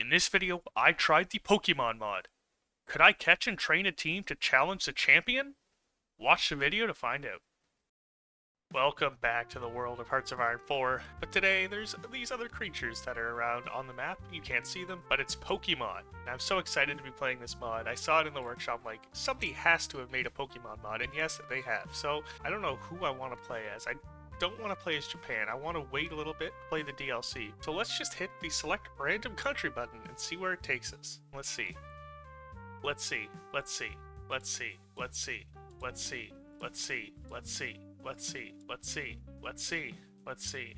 In this video, I tried the Pokemon mod. Could I catch and train a team to challenge the champion? Watch the video to find out. Welcome back to the world of Hearts of Iron 4, but today there's these other creatures that are around on the map. You can't see them, but it's Pokemon. And I'm so excited to be playing this mod. I saw it in the workshop, like, somebody has to have made a Pokemon mod, and yes, they have. So, I don't know who I want to play as. I don't want to play as Japan. I want to wait a little bit, play the DLC. So let's just hit the select random country button and see where it takes us. Let's see. Let's see. Let's see. Let's see. Let's see. Let's see. Let's see. Let's see. Let's see. Let's see. Let's see. Let's see.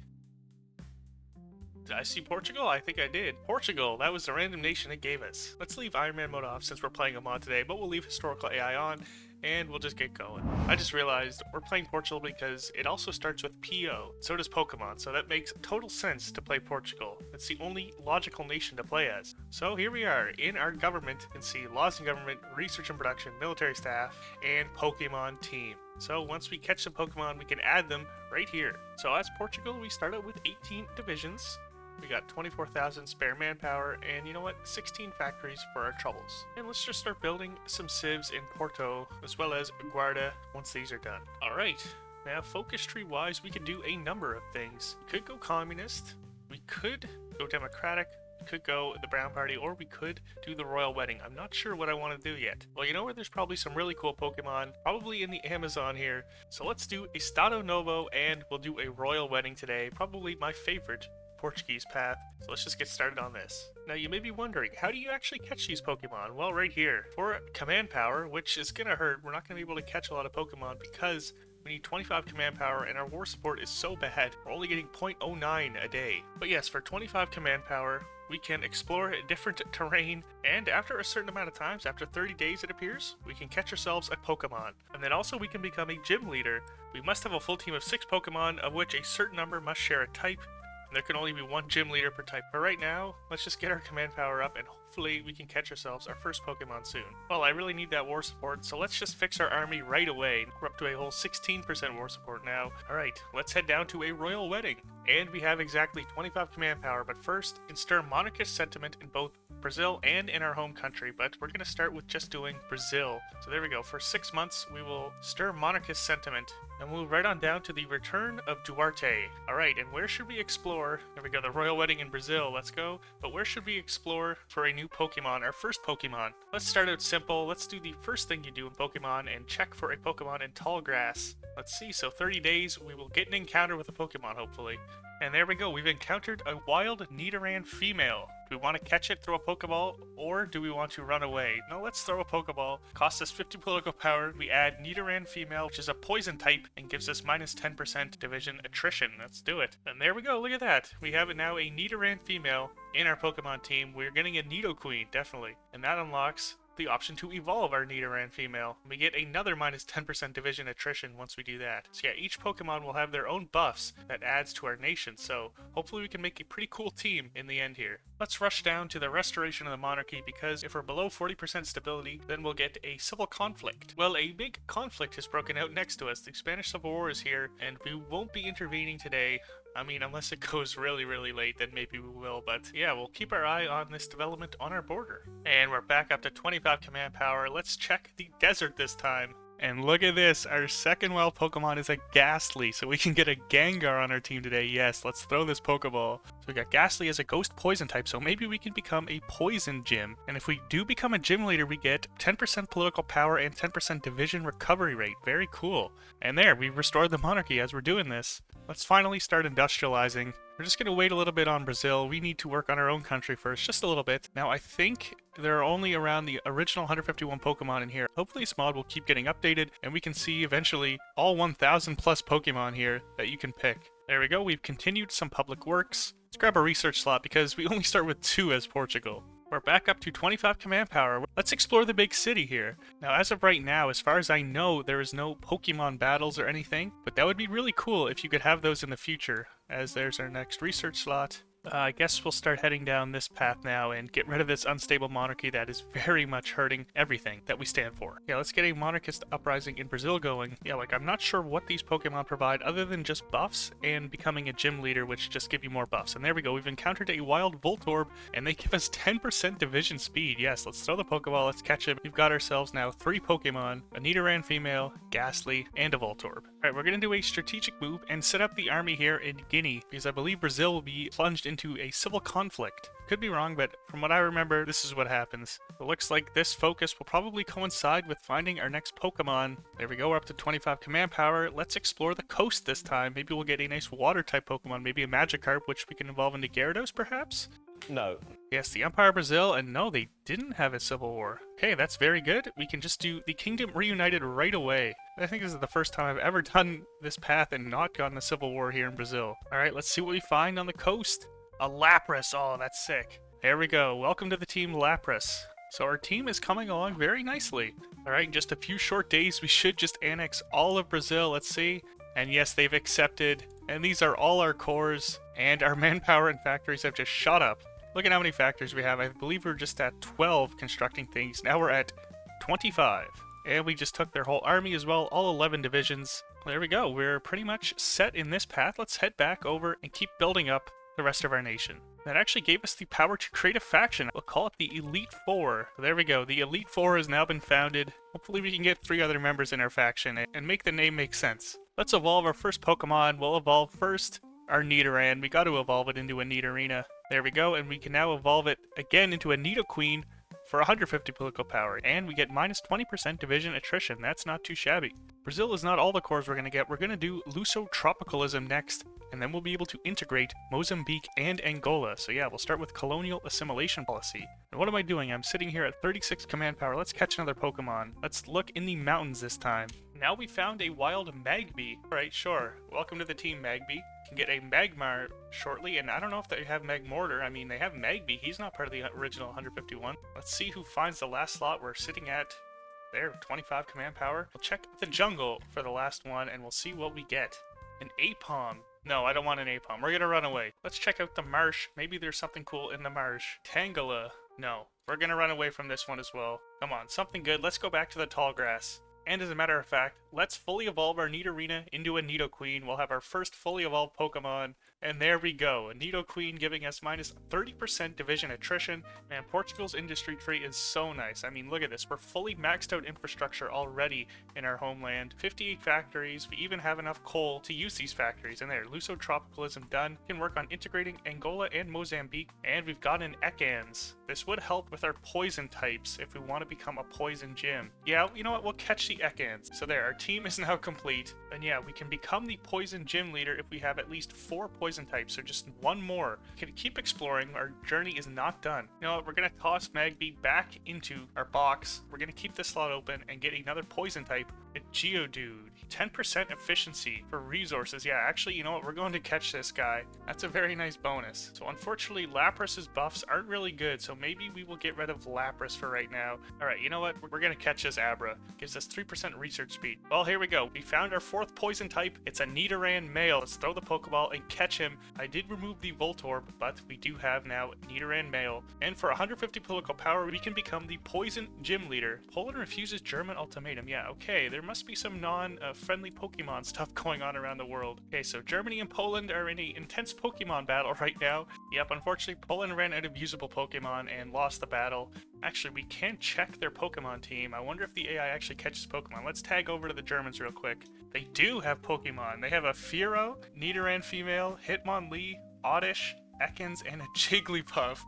Did I see Portugal? I think I did. Portugal, that was the random nation it gave us. Let's leave Iron Man mode off since we're playing a mod today, but we'll leave historical AI on, and we'll just get going. I just realized we're playing Portugal because it also starts with PO. So does Pokemon, so that makes total sense to play Portugal. It's the only logical nation to play as. So here we are, in our government. You can see laws and government, research and production, military staff, and Pokemon team. So once we catch some Pokemon, we can add them right here. So as Portugal, we start out with 18 divisions. We got 24,000 spare manpower, and you know what? 16 factories for our troubles. And let's just start building some civs in Porto, as well as Guarda, once these are done. Alright, now focus tree wise, we could do a number of things. We could go communist, we could go democratic, we could go the Brown Party, or we could do the Royal Wedding. I'm not sure what I want to do yet. Well, you know where there's probably some really cool Pokemon, probably in the Amazon here. So let's do Estado Novo, and we'll do a Royal Wedding today, probably my favorite Portuguese path. So let's just get started on this. Now you may be wondering, how do you actually catch these Pokemon? Well, right here. For command power, which is gonna hurt, we're not gonna be able to catch a lot of Pokemon because we need 25 command power and our war support is so bad. We're only getting 0.09 a day. But yes, for 25 command power, we can explore different terrain, and after a certain amount of times, after 30 days it appears, we can catch ourselves a Pokemon. And then also we can become a gym leader. We must have a full team of 6 Pokemon, of which a certain number must share a type. There can only be one gym leader per type. But right now, let's just get our command power up and hopefully we can catch ourselves our first Pokemon soon. Well, I really need that war support, so let's just fix our army right away. We're up to a whole 16% war support now. Alright, let's head down to a royal wedding. And we have exactly 25 command power, but first, instir monarchist sentiment in both Brazil and in our home country, but we're going to start with just doing Brazil. So there we go. For 6 months, we will stir monarchist sentiment and move right on down to the return of Duarte. Alright, and where should we explore? There we go, the royal wedding in Brazil, let's go. But where should we explore for a new Pokemon, our first Pokemon? Let's start out simple. Let's do the first thing you do in Pokemon and check for a Pokemon in tall grass. Let's see, so 30 days, we will get an encounter with a Pokemon, hopefully. And there we go, we've encountered a wild Nidoran female. Do we want to catch it, throw a Pokeball, or do we want to run away? No, let's throw a Pokeball. Costs us 50 political power. We add Nidoran female, which is a poison type, and gives us minus 10% division attrition. Let's do it. And there we go, look at that. We have now a Nidoran female in our Pokemon team. We're getting a Nidoqueen, definitely. And that unlocks the option to evolve our Nidoran female. We get another minus 10% division attrition once we do that. So yeah, each Pokemon will have their own buffs that adds to our nation, so hopefully we can make a pretty cool team in the end here. Let's rush down to the restoration of the monarchy, because if we're below 40% stability, then we'll get a civil conflict. Well, a big conflict has broken out next to us. The Spanish Civil War is here, and we won't be intervening today. I mean, unless it goes really, really late, then maybe we will. But yeah, we'll keep our eye on this development on our border. And we're back up to 25 command power. Let's check the desert this time. And look at this, our second wild Pokemon is a Ghastly, so we can get a Gengar on our team today. Yes, let's throw this Pokeball. So we got Ghastly as a ghost poison type, so maybe we can become a poison gym. And if we do become a gym leader, we get 10% political power and 10% division recovery rate. Very cool. And there, we've restored the monarchy as we're doing this. Let's finally start industrializing. We're just going to wait a little bit on Brazil. We need to work on our own country first, just a little bit. Now, I think there are only around the original 151 Pokemon in here. Hopefully this mod will keep getting updated, and we can see eventually all 1,000 plus Pokemon here that you can pick. There we go, we've continued some public works. Let's grab a research slot because we only start with 2 as Portugal. We're back up to 25 command power. Let's explore the big city here. Now, as of right now, as far as I know, there is no Pokemon battles or anything, but that would be really cool if you could have those in the future, as there's our next research slot. I guess we'll start heading down this path now and get rid of this unstable monarchy that is very much hurting everything that we stand for. Yeah, let's get a monarchist uprising in Brazil going. Yeah, like I'm not sure what these Pokemon provide other than just buffs and becoming a gym leader, which just give you more buffs. And there we go, we've encountered a wild Voltorb and they give us 10% division speed. Yes, let's throw the Pokeball, let's catch him. We've got ourselves now 3 Pokemon, a Nidoran female, Ghastly, and a Voltorb. Alright, we're gonna do a strategic move and set up the army here in Guinea because I believe Brazil will be plunged into a civil conflict. Could be wrong, but from what I remember, this is what happens. It looks like this focus will probably coincide with finding our next Pokemon. There we go, we're up to 25 command power. Let's explore the coast this time. Maybe we'll get a nice water-type Pokemon, maybe a Magikarp, which we can evolve into Gyarados, perhaps? No. Yes, the Empire of Brazil, and no, they didn't have a civil war. Okay, that's very good. We can just do the Kingdom Reunited right away. I think this is the first time I've ever done this path and not gotten a civil war here in Brazil. Alright, let's see what we find on the coast. A Lapras, oh, that's sick. There we go, welcome to the team Lapras. So our team is coming along very nicely. Alright, in just a few short days, we should just annex all of Brazil, let's see. And yes, they've accepted, and these are all our cores, and our manpower and factories have just shot up. Look at how many factories we have. I believe we're just at 12 constructing things. Now we're at 25. And we just took their whole army as well, all 11 divisions. There we go, we're pretty much set in this path. Let's head back over and keep building up the rest of our nation. That actually gave us the power to create a faction. We'll call it the Elite Four. There we go, the Elite Four has now been founded. Hopefully we can get 3 other members in our faction and make the name make sense. Let's evolve our first Pokemon. We'll evolve first our Nidoran. We got to evolve it into a Nidorina. There we go, and we can now evolve it again into a Nidoqueen for 150 political power, and we get minus 20% division attrition. That's not too shabby. Brazil is not all the cores we're going to get. We're going to do Luso-Tropicalism next, and then we'll be able to integrate Mozambique and Angola. So yeah, we'll start with colonial assimilation policy. And what am I doing? I'm sitting here at 36 command power. Let's catch another Pokemon. Let's look in the mountains this time. Now we found a wild Magby. Alright, sure. Welcome to the team, Magby. Can get a Magmar shortly, and I don't know if they have Magmortar. I mean, they have Magby. He's not part of the original 151. Let's see who finds the last slot. We're sitting at, there, 25 command power. We'll check the jungle for the last one, and we'll see what we get. An Apom. No, I don't want an Apom. We're gonna run away. Let's check out the marsh. Maybe there's something cool in the marsh. Tangela. No. We're gonna run away from this one as well. Come on, something good. Let's go back to the tall grass. And as a matter of fact, let's fully evolve our Nidorina into a Nidoqueen. We'll have our first fully evolved Pokemon. And there we go, a Nidoqueen giving us minus 30% division attrition. Man, Portugal's industry tree is so nice. I mean, look at this. We're fully maxed out infrastructure already in our homeland. 58 factories. We even have enough coal to use these factories. And there, Luso-Tropicalism done. We can work on integrating Angola and Mozambique. And we've got an Ekans. This would help with our poison types if we want to become a poison gym. Yeah, you know what? We'll catch the Ekans. So there, our team is now complete. And yeah, we can become the poison gym leader if we have at least 4 poison types, so just one more. We can keep exploring. Our journey is not done. You know what? We're gonna toss Magby back into our box. We're gonna keep this slot open and get another poison type, a Geodude. 10% efficiency for resources. Yeah, actually, you know what? We're going to catch this guy. That's a very nice bonus. So unfortunately, Lapras's buffs aren't really good, so maybe we will get rid of Lapras for right now. Alright, you know what? We're gonna catch this Abra. Gives us 3% research speed. Well, here we go. We found our 4th poison type. It's a Nidoran male. Let's throw the Pokeball and catch him. I did remove the Voltorb, but we do have now Nidoran male. And for 150 political power, we can become the poison gym leader. Poland refuses German ultimatum. Yeah, okay. There must be some non-friendly Pokemon stuff going on around the world. Okay, so Germany and Poland are in an intense Pokemon battle right now. Yep, unfortunately, Poland ran out of usable Pokemon and lost the battle. Actually, we can check their Pokemon team. I wonder if the AI actually catches Pokemon. Let's tag over to the Germans real quick. They do have Pokemon. They have a Fearow, Nidoran female, Hitmonlee, Oddish, Ekans, and a Jigglypuff.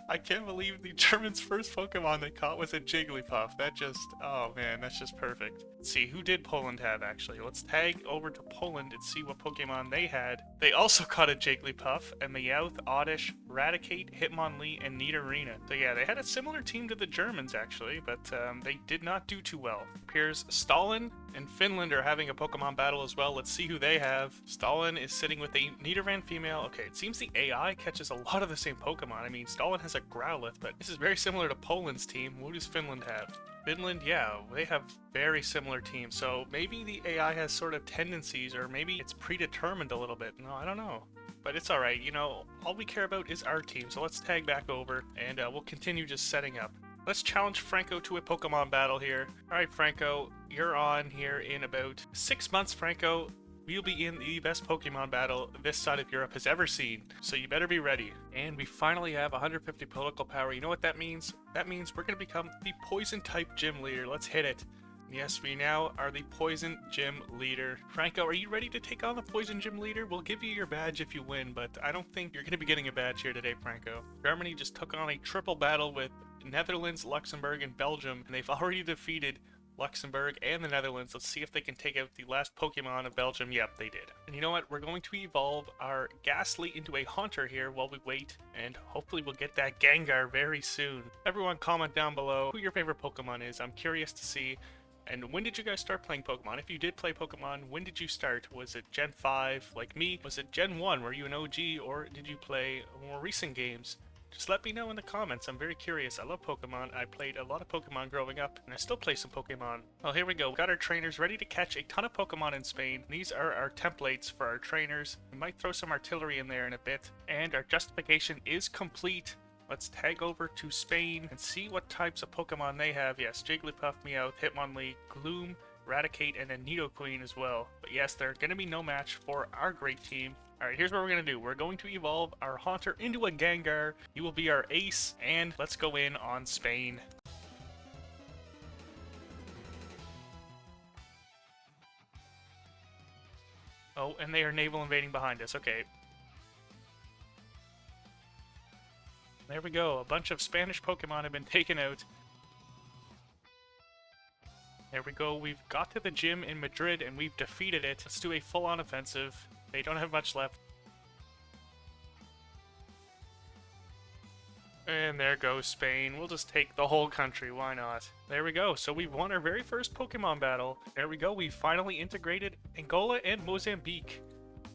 I can't believe the Germans' first Pokemon they caught was a Jigglypuff. That just, oh man, that's just perfect. Let's see, who did Poland have actually? Let's tag over to Poland and see what Pokemon they had. They also caught a Jigglypuff, a Meowth, Oddish, Raticate, Hitmonlee, and Nidorina. So yeah, they had a similar team to the Germans actually, but they did not do too well. It appears Stalin and Finland are having a Pokemon battle as well. Let's see who they have. Stalin is sitting with a Nidoran female. Okay, it seems the AI catches a lot of the same Pokemon. I mean, Stalin has a Growlithe, but this is very similar to Poland's team. What does Finland have? Finland, yeah, they have very similar teams, so maybe the AI has sort of tendencies, or maybe it's predetermined a little bit. No, I don't know. but it's alright. You know, all we care about is our team, so let's tag back over, and we'll continue just setting up. Let's challenge Franco to a Pokemon battle here. Alright, Franco, you're on here in about 6 months, Franco. We'll be in the best Pokemon battle this side of Europe has ever seen, so you better be ready. And we finally have 150 political power. You know what that means? That means we're going to become the Poison-type gym leader. Let's hit it. Yes, we now are the Poison Gym Leader. Franco, are you ready to take on the Poison Gym Leader? We'll give you your badge if you win, but I don't think you're going to be getting a badge here today, Franco. Germany just took on a triple battle with Netherlands, Luxembourg, and Belgium, and they've already defeated Luxembourg and the Netherlands. Let's see if they can take out the last Pokemon of Belgium. Yep, they did. And you know what? We're going to evolve our Ghastly into a Haunter here while we wait, and hopefully we'll get that Gengar very soon. Everyone comment down below who your favorite Pokemon is. I'm curious to see. And when did you guys start playing Pokemon? If you did play Pokemon, when did you start? Was it Gen 5 like me? Was it Gen 1? Were you an OG? Or did you play more recent games? Just let me know in the comments. I'm very curious. I love Pokemon. I played a lot of Pokemon growing up, and I still play some Pokemon. Well, here we go. We've got our trainers ready to catch a ton of Pokemon in Spain. These are our templates for our trainers. We might throw some artillery in there in a bit. And our justification is complete. Let's tag over to Spain and see what types of Pokemon they have. Yes, Jigglypuff, Meowth, Hitmonlee, Gloom, Raticate, and a Nidoqueen as well. But yes, they're going to be no match for our great team. Alright, here's what we're going to do. We're going to evolve our Haunter into a Gengar. He will be our ace, and let's go in on Spain. Oh, and they are naval invading behind us. Okay. There we go. A bunch of Spanish Pokemon have been taken out. There we go. We've got to the gym in Madrid, and we've defeated it. Let's do a full-on offensive. They don't have much left. And there goes Spain. We'll just take the whole country. Why not? There we go. So we've won our very first Pokemon battle. There we go. We finally integrated Angola and Mozambique.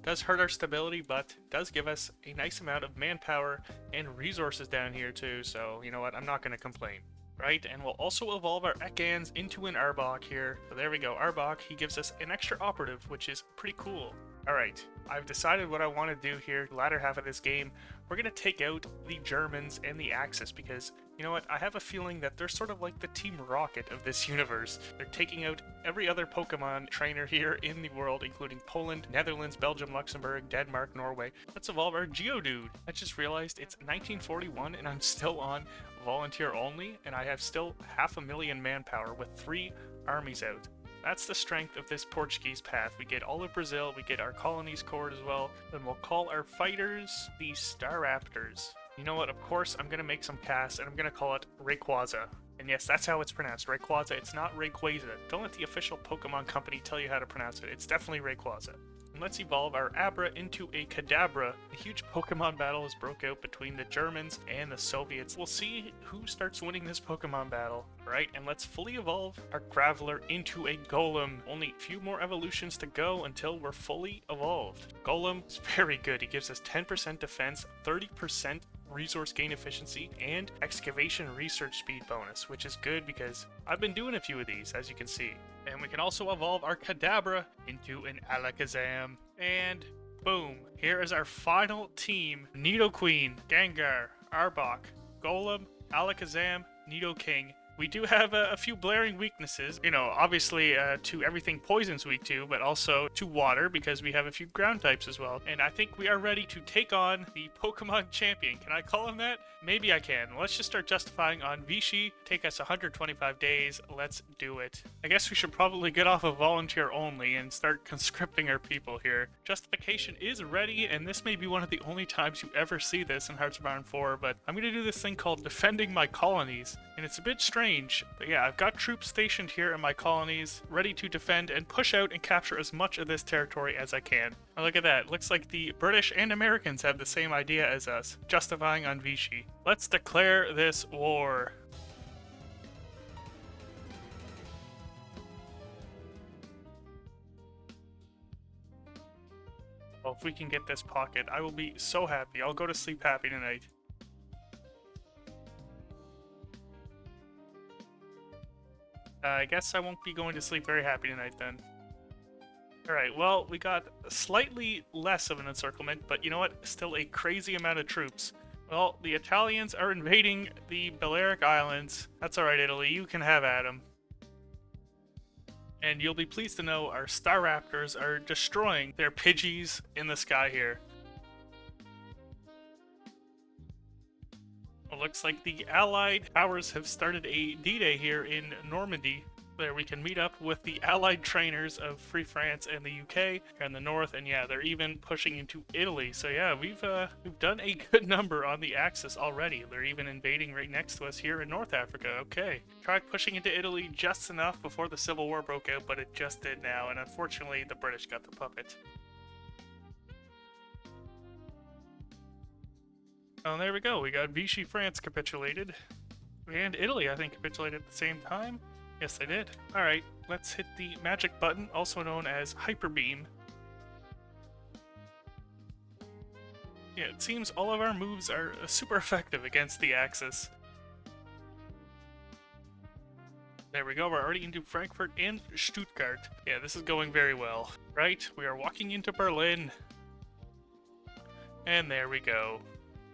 Does hurt our stability, but does give us a nice amount of manpower and resources down here too. So, you know what? I'm not going to complain. Right, and we'll also evolve our Ekans into an Arbok here. So there we go, Arbok. He gives us an extra operative, which is pretty cool. Alright, I've decided what I want to do here, the latter half of this game. We're going to take out the Germans and the Axis because, you know what, I have a feeling that they're sort of like the Team Rocket of this universe. They're taking out every other Pokemon trainer here in the world, including Poland, Netherlands, Belgium, Luxembourg, Denmark, Norway. Let's evolve our Geodude. I just realized it's 1941 and I'm still on volunteer only, and I have still 500,000 manpower with 3 armies out. That's the strength of this Portuguese path. We get all of Brazil, we get our colonies cored as well, then we'll call our fighters the Staraptors. You know what, of course, I'm going to make some casts, and I'm going to call it Rayquaza. And yes, that's how it's pronounced, Rayquaza. It's not Rayquaza. Don't let the official Pokemon company tell you how to pronounce it. It's definitely Rayquaza. And let's evolve our Abra into a Kadabra. A huge Pokemon battle has broke out between the Germans and the Soviets. We'll see who starts winning this Pokemon battle. Right, and let's fully evolve our Graveler into a Golem. Only a few more evolutions to go until we're fully evolved. Golem is very good. He gives us 10% defense, 30% resource gain efficiency, and excavation research speed bonus, which is good because I've been doing a few of these, as you can see. And we can also evolve our Kadabra into an Alakazam. And boom, here is our final team. Nidoqueen, Gengar, Arbok, Golem, Alakazam, Nidoking. We do have a few blaring weaknesses, you know, obviously to everything Poison's weak to, but also to water because we have a few ground types as well. And I think we are ready to take on the Pokemon champion. Can I call him that? Maybe I can. Let's just start justifying on Vichy. Take us 125 days. Let's do it. I guess we should probably get off of volunteer only and start conscripting our people here. Justification is ready, and this may be one of the only times you ever see this in Hearts of Iron 4, but I'm going to do this thing called defending my colonies. And it's a bit strange, but yeah, I've got troops stationed here in my colonies, ready to defend and push out and capture as much of this territory as I can. Now look at that, looks like the British and Americans have the same idea as us, justifying on Vichy. Let's declare this war. Well, if we can get this pocket, I will be so happy. I'll go to sleep happy tonight. I guess I won't be going to sleep very happy tonight then. Alright, well, we got slightly less of an encirclement, but you know what? Still a crazy amount of troops. Well, the Italians are invading the Balearic Islands. That's alright, Italy. You can have at 'em. And you'll be pleased to know our Star Raptors are destroying their Pidgeys in the sky here. It looks like the Allied powers have started a D-Day here in Normandy. There we can meet up with the Allied trainers of Free France and the UK here in the north, and yeah, they're even pushing into Italy. So yeah, we've done a good number on the Axis already. They're even invading right next to us here in North Africa. Okay, tried pushing into Italy just enough before the Civil War broke out, but it just did now, and unfortunately the British got the puppet. Oh, there we go. We got Vichy France capitulated. And Italy, I think, capitulated at the same time. Yes, they did. Alright, let's hit the magic button, also known as Hyper Beam. Yeah, it seems all of our moves are super effective against the Axis. There we go, we're already into Frankfurt and Stuttgart. Yeah, this is going very well. Right, we are walking into Berlin. And there we go.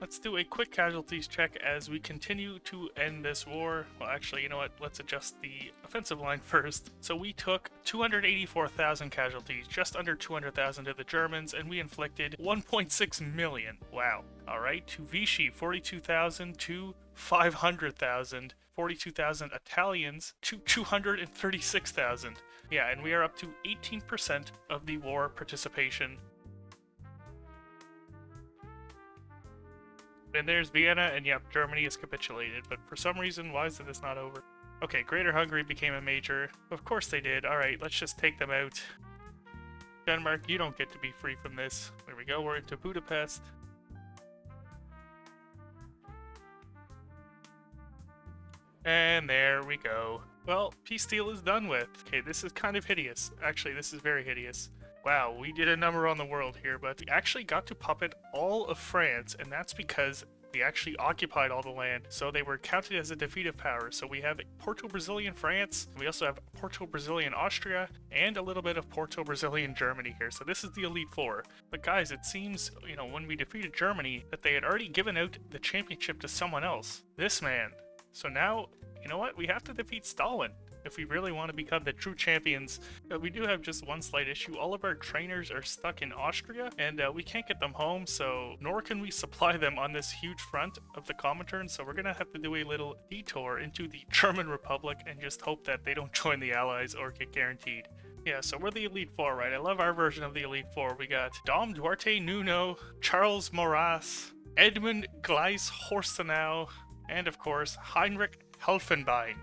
Let's do a quick casualties check as we continue to end this war. Well, actually, you know what? Let's adjust the offensive line first. So we took 284,000 casualties, just under 200,000 to the Germans, and we inflicted 1.6 million. Wow. All right, to Vichy, 42,000 to 500,000. 42,000 Italians to 236,000. Yeah, and we are up to 18% of the war participation. And there's Vienna, and yep, Germany is capitulated, but for some reason, why is this not over? Okay, Greater Hungary became a major. Of course they did. Alright, let's just take them out. Denmark, you don't get to be free from this. There we go, we're into Budapest. And there we go. Well, peace deal is done with. Okay, this is kind of hideous. Actually, this is very hideous. Wow, we did a number on the world here, but we actually got to puppet all of France, and that's because we actually occupied all the land, so they were counted as a defeative power. So we have Porto-Brazilian France, we also have Porto-Brazilian Austria, and a little bit of Porto-Brazilian Germany here. So this is the Elite Four. But guys, it seems, you know, when we defeated Germany, that they had already given out the championship to someone else. This man. So now, you know what? We have to defeat Stalin if we really want to become the true champions. We do have just one slight issue. All of our trainers are stuck in Austria, and we can't get them home, so nor can we supply them on this huge front of the Comintern, so we're gonna have to do a little detour into the German Republic and just hope that they don't join the Allies or get guaranteed. Yeah, so we're the Elite Four, right? I love our version of the Elite Four. We got Dom Duarte Nuno, Charles Maurras, Edmund Gleis Horstenau, and of course, Heinrich Helfenbein.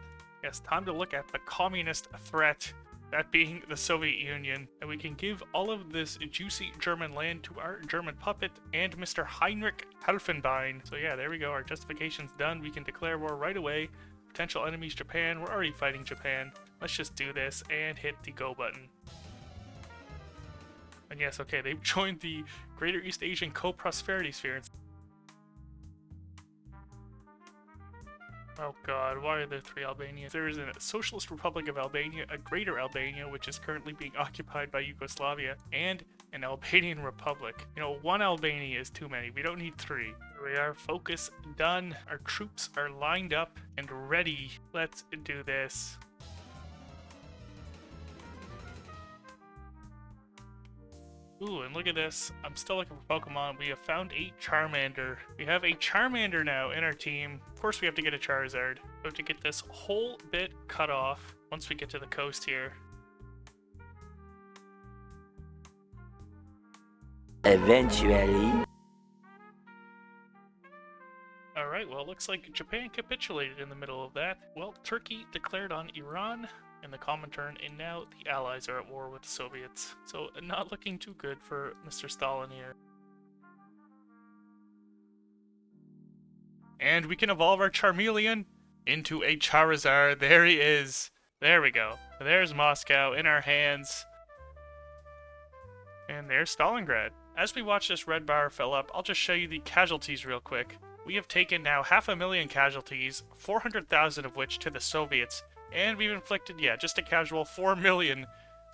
Yes, time to look at the communist threat, that being the Soviet Union, and we can give all of this juicy German land to our German puppet and Mr. Heinrich Helfenbein. So yeah, there we go, our justification's done. We can declare war right away. Potential enemies Japan, we're already fighting Japan. Let's just do this and hit the go button. And yes, okay, they've joined the Greater East Asian Co-Prosperity Sphere. Oh god, why are there 3 Albanias? There is a Socialist Republic of Albania, a Greater Albania, which is currently being occupied by Yugoslavia, and an Albanian Republic. You know, 1 Albania is too many. We don't need 3. Here we are, focus done. Our troops are lined up and ready. Let's do this. Ooh, and look at this. I'm still looking for Pokemon. We have found a Charmander. We have a Charmander now in our team. Of course, we have to get a Charizard. We have to get this whole bit cut off once we get to the coast here. Eventually. Alright, well, it looks like Japan capitulated in the middle of that. Well, Turkey declared on Iran in the Comintern, and now the Allies are at war with the Soviets. So, not looking too good for Mr. Stalin here. And we can evolve our Charmeleon into a Charizard. There he is. There we go. There's Moscow in our hands. And there's Stalingrad. As we watch this red bar fill up, I'll just show you the casualties real quick. We have taken now 500,000 casualties, 400,000 of which to the Soviets, and we've inflicted, yeah, just a casual 4 million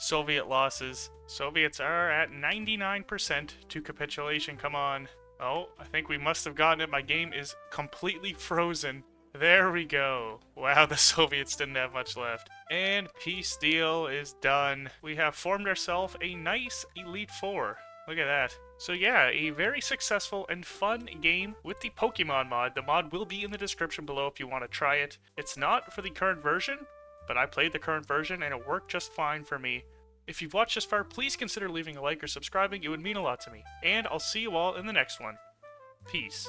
Soviet losses. Soviets are at 99% to capitulation. Come on. Oh, I think we must have gotten it. My game is completely frozen. There we go. Wow, the Soviets didn't have much left. And peace deal is done. We have formed ourselves a nice Elite Four. Look at that. So yeah, a very successful and fun game with the Pokemon mod. The mod will be in the description below if you want to try it. It's not for the current version, but I played the current version and it worked just fine for me. If you've watched this far, please consider leaving a like or subscribing. It would mean a lot to me. And I'll see you all in the next one. Peace.